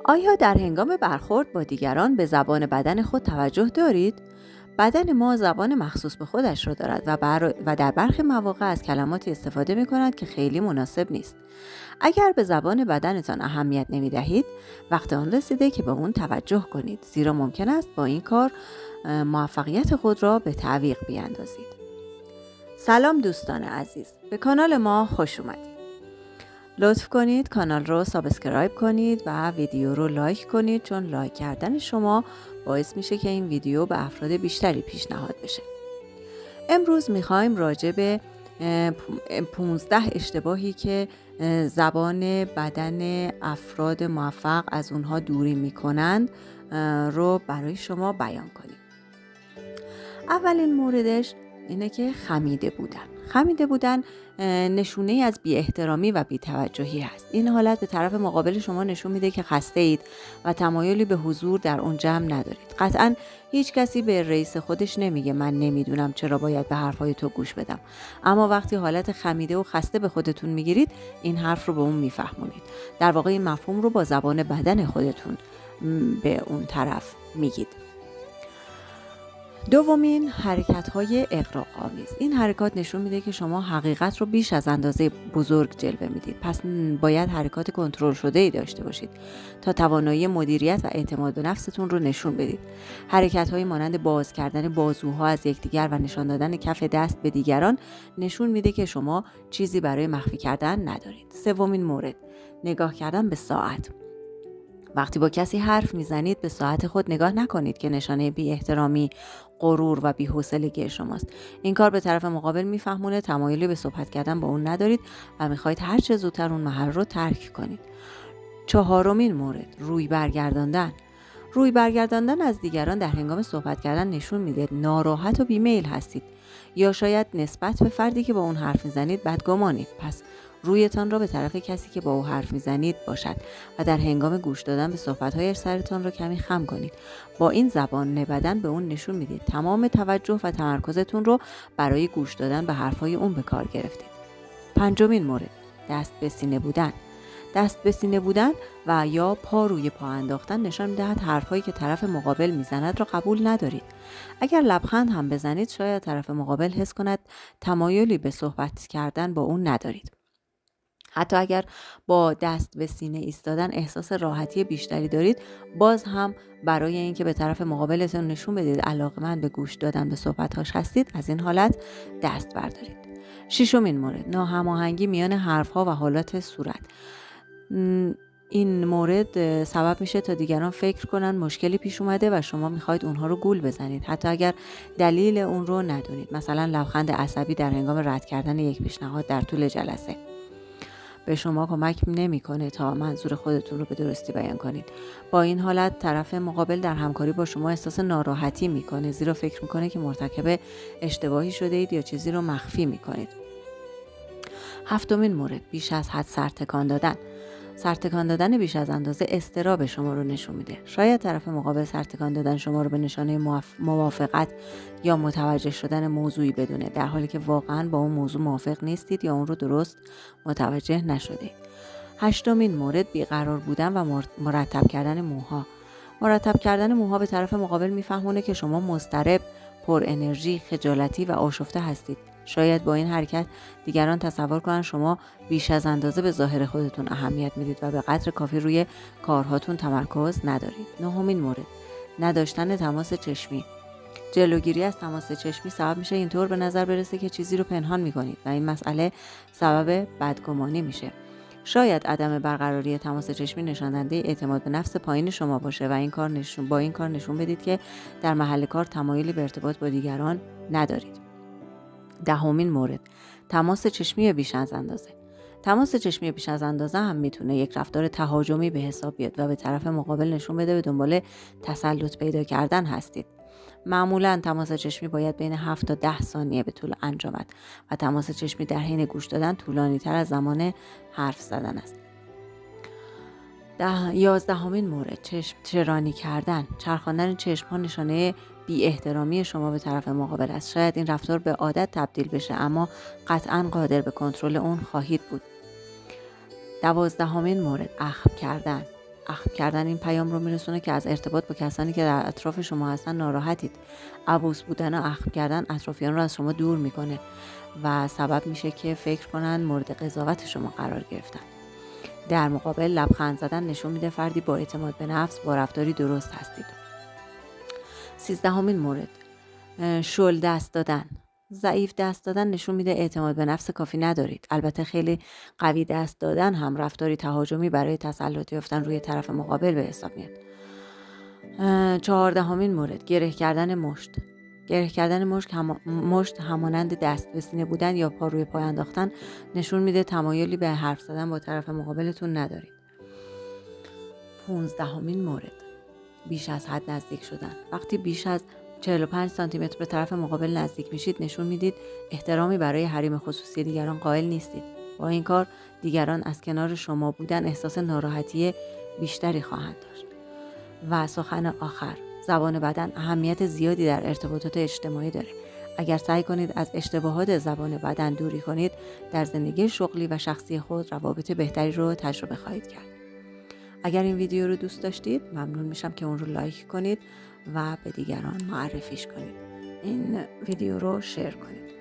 آیا در هنگام برخورد با دیگران به زبان بدن خود توجه دارید؟ بدن ما زبان مخصوص به خودش را دارد و در برخی مواقع از کلماتی استفاده می کند که خیلی مناسب نیست. اگر به زبان بدنتان اهمیت نمی دهید، وقت آن رسیده که به اون توجه کنید، زیرا ممکن است با این کار موفقیت خود را به تعویق بیاندازید. سلام دوستان عزیز، به کانال ما خوش اومدید. لطف کنید کانال رو سابسکرایب کنید و ویدیو رو لایک کنید، چون لایک کردن شما باعث میشه که این ویدیو به افراد بیشتری پیشنهاد بشه. امروز میخوایم راجع به 15 اشتباهی که زبان بدن افراد موفق از اونها دوری میکنند رو برای شما بیان کنیم. اولین موردش اینه که خمیده بودن نشونه از بی احترامی و بی توجهی هست. این حالت به طرف مقابل شما نشون میده که خسته اید و تمایلی به حضور در اون جمع ندارید. قطعاً هیچ کسی به رئیس خودش نمیگه من نمیدونم چرا باید به حرفای تو گوش بدم، اما وقتی حالت خمیده و خسته به خودتون میگیرید، این حرف رو به اون میفهمونید. در واقع این مفهوم رو با زبان بدن خودتون به اون طرف میگید. دومین، حرکت‌های اغراق‌آمیز. این حرکات نشون میده که شما حقیقت رو بیش از اندازه بزرگ جلوه میدید. پس باید حرکات کنترل شده‌ای داشته باشید تا توانایی مدیریت و اعتماد به نفستون رو نشون بدید. حرکت‌هایی مانند باز کردن بازوها از یکدیگر و نشان دادن کف دست به دیگران نشون میده که شما چیزی برای مخفی کردن ندارید. سومین مورد، نگاه کردن به ساعت. وقتی با کسی حرف میزنید به ساعت خود نگاه نکنید که نشانه بی احترامی، غرور و بی‌حوصلگی شماست. این کار به طرف مقابل میفهمونه تمایلی به صحبت کردن با اون ندارید و میخواید هر چه زودتر اون محل رو ترک کنید. چهارمین مورد، روی برگرداندن از دیگران در هنگام صحبت کردن نشون میده ناراحت و بیمیل هستید، یا شاید نسبت به فردی که با اون حرف میزنید بدگمانید. پس رویتان را به طرف کسی که با او حرف میزنید باشد و در هنگام گوش دادن به صحبت‌هایش سرتان را کمی خم کنید. با این زبان بدن به اون نشون میدید تمام توجه و تمرکزتون رو برای گوش دادن به حرفهای اون به کار گرفتید. پنجمین مورد، دست به سینه بودن و یا پا روی پا انداختن نشان می‌دهد حرفایی که طرف مقابل میزند را قبول ندارید. اگر لبخند هم بزنید، شاید طرف مقابل حس کند تمایلی به صحبت کردن با اون ندارید. حتی اگر با دست به سینه ایستادن احساس راحتی بیشتری دارید، باز هم برای اینکه به طرف مقابلتون نشون بدید علاقه‌مند به گوش دادن به صحبت‌هاش هستید، از این حالت دست بردارید. ششمین مورد، ناهماهنگی میان حرف‌ها و حالات صورت. این مورد سبب میشه تا دیگران فکر کنن مشکلی پیش اومده و شما میخواید اونها رو گول بزنید، حتی اگر دلیل اون رو ندونید. مثلا لبخند عصبی در هنگام رد کردن یک پیشنهاد در طول جلسه به شما کمک نمیکنه تا منظور خودتون رو به درستی بیان کنید. با این حالت طرف مقابل در همکاری با شما احساس ناراحتی میکنه، زیرا فکر میکنه که مرتکب اشتباهی شده اید یا چیزی رو مخفی میکنید. هفتمین مورد، بیش از حد سرتکان دادن بیش از اندازه اضطراب شما رو نشون میده. شاید طرف مقابل سرتکان دادن شما رو به نشانه موافقت یا متوجه شدن موضوعی بدونه، در حالی که واقعا با اون موضوع موافق نیستید یا اون رو درست متوجه نشدید. هشتمین مورد، بیقرار بودن و مرتب کردن موها به طرف مقابل میفهمونه که شما مضطرب، پر انرژی، خجالتی و آشفته هستید. شاید با این حرکت دیگران تصور کنن شما بیش از اندازه به ظاهر خودتون اهمیت میدید و به قدر کافی روی کارهاتون تمرکز ندارید. نهمین مورد، نداشتن تماس چشمی. جلوگیری از تماس چشمی سبب میشه اینطور به نظر برسه که چیزی رو پنهان میکنید و این مسئله سبب بدگمانی میشه. شاید عدم برقراری تماس چشمی نشاننده اعتماد به نفس پایین شما باشه و با این کار نشون بدید که در محل کار تمایلی به ارتباط با دیگران ندارید. دهمین مورد، تماس چشمی بیش از اندازه هم میتونه یک رفتار تهاجمی به حساب بیاد و به طرف مقابل نشون بده به دنبال تسلط پیدا کردن هستید. معمولا تماس چشمی باید بین 7 تا 10 ثانیه به طول انجامد و تماس چشمی در حین گوش دادن طولانی تر از زمان حرف زدن است. 11مین مورد، چشم چرانی کردن. چرخاندن چشم ها نشانه بی احترامی شما به طرف مقابل است. شاید این رفتار به عادت تبدیل بشه، اما قطعاً قادر به کنترل اون خواهید بود. 12مین مورد، اخم کردن این پیام رو میرسونه که از ارتباط با کسانی که در اطراف شما هستن ناراحتید. عبوس بودن و اخم کردن اطرافیان رو از شما دور میکنه و سبب میشه که فکر کنن مورد قضاوت شما قرار گرفتن. در مقابل لبخند زدن نشون میده فردی با اعتماد به نفس، با رفتاری درست هستید. 13مین مورد، شل دست دادن. ضعیف دست دادن نشون میده اعتماد به نفس کافی ندارید. البته خیلی قوی دست دادن هم رفتاری تهاجمی برای تسلط یافتن روی طرف مقابل به حساب میاد. 14مین مورد، گره کردن مشت. گره کردن مشت همانند دست به سینه بودن یا پا روی پای انداختن نشون میده تمایلی به حرف زدن با طرف مقابلتون ندارید. 15مین مورد، بیش از حد نزدیک شدن. وقتی بیش از 45 سانتی متر به طرف مقابل نزدیک میشید نشون میدید احترامی برای حریم خصوصی دیگران قائل نیستید. با این کار دیگران از کنار شما بودن احساس ناراحتی بیشتری خواهند داشت. و سخن آخر، زبان بدن اهمیت زیادی در ارتباطات اجتماعی داره. اگر سعی کنید از اشتباهات زبان بدن دوری کنید، در زندگی شغلی و شخصی خود روابط بهتری رو تجربه خواهید کرد. اگر این ویدیو رو دوست داشتید ممنون میشم که اون رو لایک کنید و به دیگران معرفیش کنید. این ویدیو رو شیر کنید.